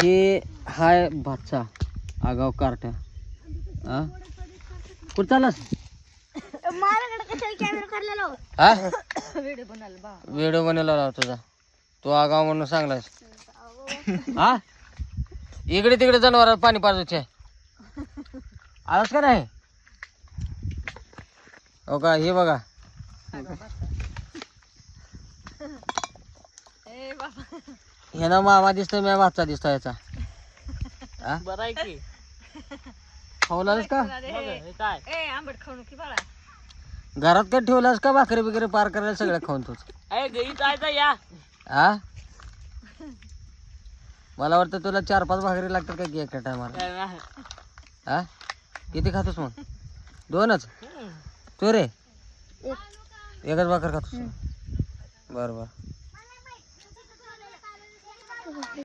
हे हाय भातचा आगाव कार्ट हा कुठं चाललास हा व्हिडिओ बनवला तुझा तू आगाव म्हणून सांगलास हा इकडे तिकडे जनावर पाणी पाजायचे आलास का नाही हो का हे बघा ह्याना मामा दिसतोय मी भातचा दिसतो याचा बरं आहे की खावलास का घरात काय ठेवलास का भाकरी बिकरी पार करायला सगळं खाऊन तूच हा मला वाटतं तुला 4-5 भाकरी लागतात का की एका टायमाला हा किती खातोस मग 2च तू रे एकच भाकर खातोस बरं बरं